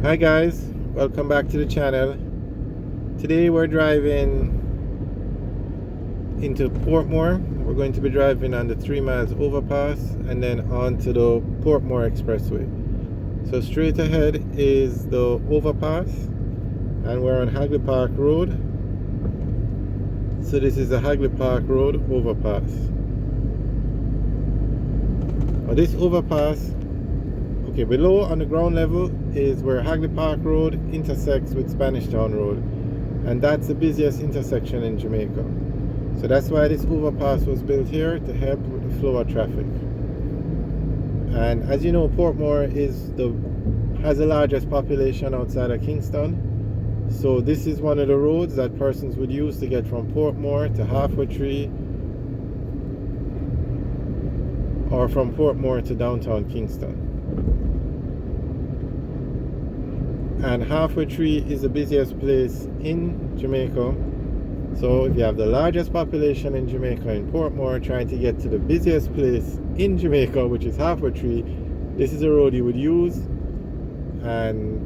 Hi guys, welcome back to the channel. Today we're driving into Portmore. We're going to be driving on the 3 miles overpass and then on to the Portmore Expressway. So straight ahead is the overpass and we're on Hagley Park Road. So this is the Hagley Park Road overpass. Now this overpass, okay, below on the ground level is where Hagley Park Road intersects with Spanish Town Road, and that's the busiest intersection in Jamaica. So that's why this overpass was built here, to help with the flow of traffic. And as you know, Portmore has the largest population outside of Kingston. So this is one of the roads that persons would use to get from Portmore to Halfway Tree, or from Portmore to downtown Kingston. And Halfway Tree is the busiest place in Jamaica. So if you have the largest population in Jamaica in Portmore trying to get to the busiest place in Jamaica, which is Halfway Tree, this is a road you would use, and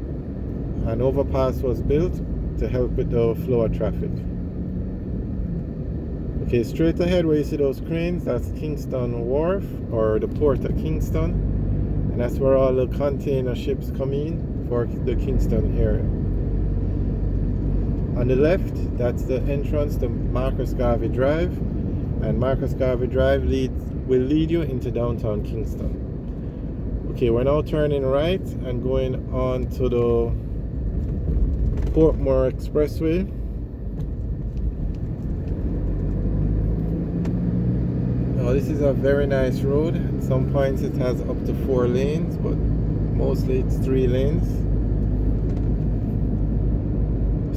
an overpass was built to help with the flow of traffic. Okay, straight ahead where you see those cranes, that's Kingston Wharf, or the port of Kingston, and that's where all the container ships come in for the Kingston area. On the left, that's the entrance to Marcus Garvey Drive, and Marcus Garvey Drive will lead you into downtown Kingston. Okay, we're now turning right and going on to the Portmore Expressway. Now this is a very nice road. At some points it has up to 4 lanes, but mostly it's 3 lanes.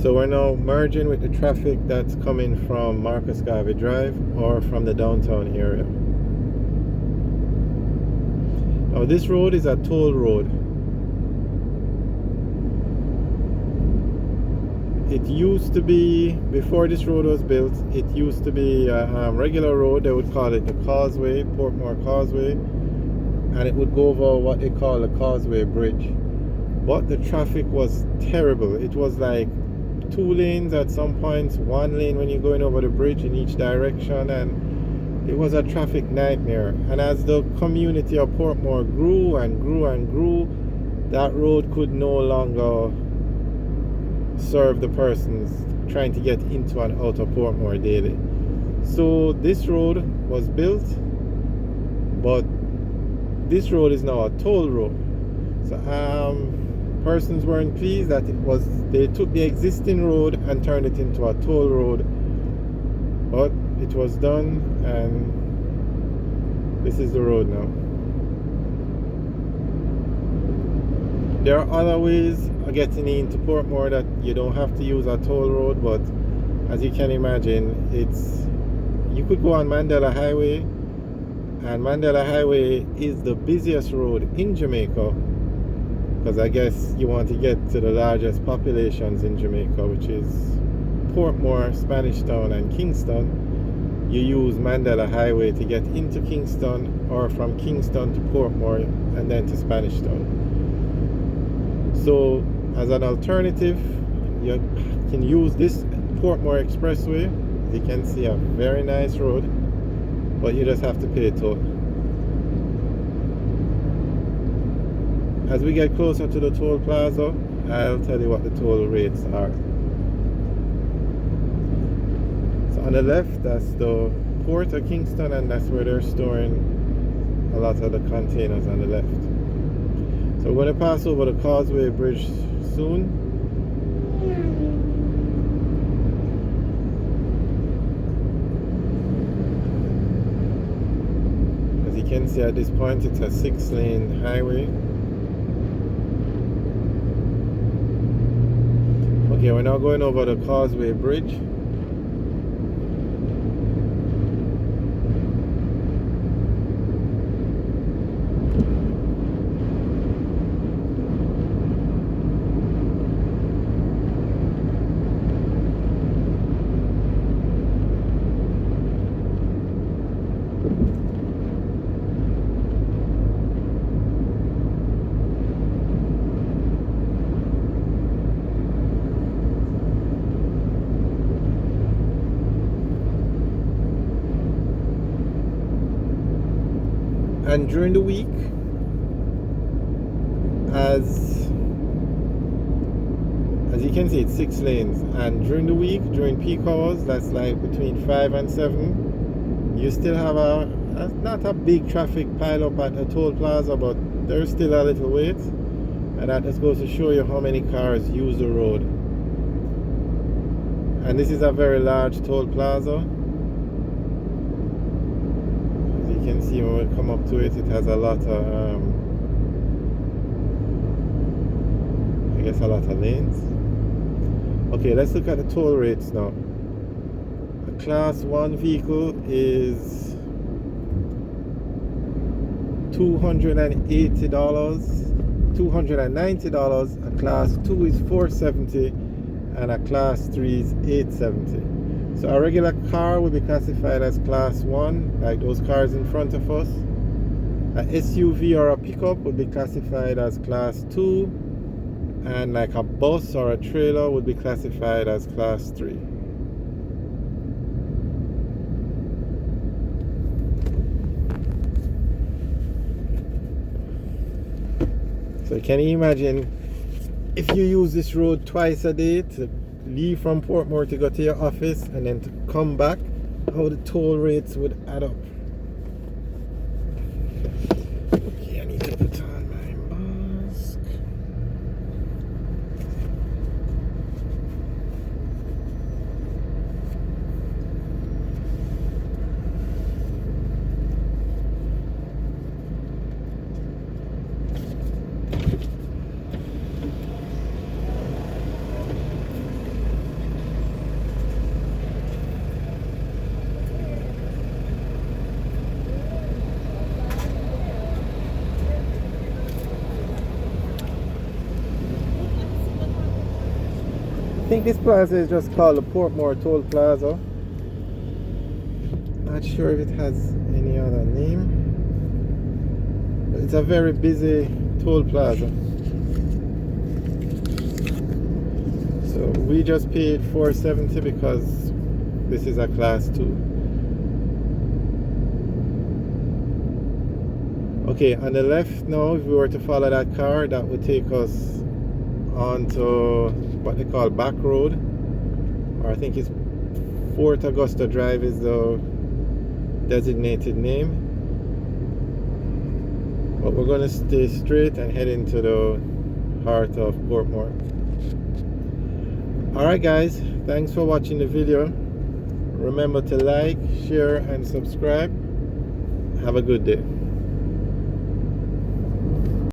So we're now merging with the traffic that's coming from Marcus Garvey Drive or from the downtown area. Now this road is a toll road. It used to be, before this road was built, it used to be a regular road. They would call it the Causeway, Portmore Causeway, and it would go over what they call the Causeway Bridge. But the traffic was terrible. It was like 2 lanes at some points, 1 lane when you're going over the bridge in each direction, and it was a traffic nightmare. And as the community of Portmore grew and grew and grew, that road could no longer serve the persons trying to get into and out of Portmore daily. So this road was built, but this road is now a toll road. So persons weren't pleased that they took the existing road and turned it into a toll road, but it was done, and this is the road now. There are other ways of getting into Portmore that you don't have to use a toll road, but as you can imagine, you could go on Mandala Highway, and Mandala Highway is the busiest road in Jamaica, because I guess you want to get to the largest populations in Jamaica, which is Portmore, Spanish Town, and Kingston. You use Mandala Highway to get into Kingston, or from Kingston to Portmore and then to Spanish Town. So as an alternative, you can use this Portmore Expressway. As you can see, a very nice road, but you just have to pay a toll. As we get closer to the toll plaza, I'll tell you what the toll rates are. So on the left, that's the port of Kingston, and that's where they're storing a lot of the containers on the left. So we're going to pass over the Causeway Bridge soon. As you can see, at this point it's a 6-lane highway. Okay, we're now going over the Causeway Bridge. And during the week, as you can see, it's 6 lanes, and during the week, during peak hours, that's like between 5 and 7, you still have not a big traffic pile up at a toll plaza, but there's still a little wait, and that just goes to show you how many cars use the road. And this is a very large toll plaza. As you can see, when we come up to it, it has a lot of I guess a lot of lanes. Okay, let's look at the toll rates now. A class 1 vehicle is $280, $290. A class 2 is $470, and a class 3 is $870. So a regular car will be classified as class 1, like those cars in front of us. A SUV or a pickup would be classified as class 2, and like a bus or a trailer would be classified as class 3. So can you imagine if you use this road twice a day to leave from Portmore to go to your office and then to come back, how the toll rates would add up. Okay, I need to put on my mask. I think this plaza is just called the Portmore Toll Plaza. Not sure if it has any other name, but it's a very busy toll plaza. So we just paid $470 because this is a class 2. Okay, on the left now, if we were to follow that car, that would take us onto what they call back road, or I think it's Fort Augusta Drive is the designated name. But we're going to stay straight and head into the heart of Portmore. Alright guys, thanks for watching the video. Remember to like, share and subscribe. Have a good day.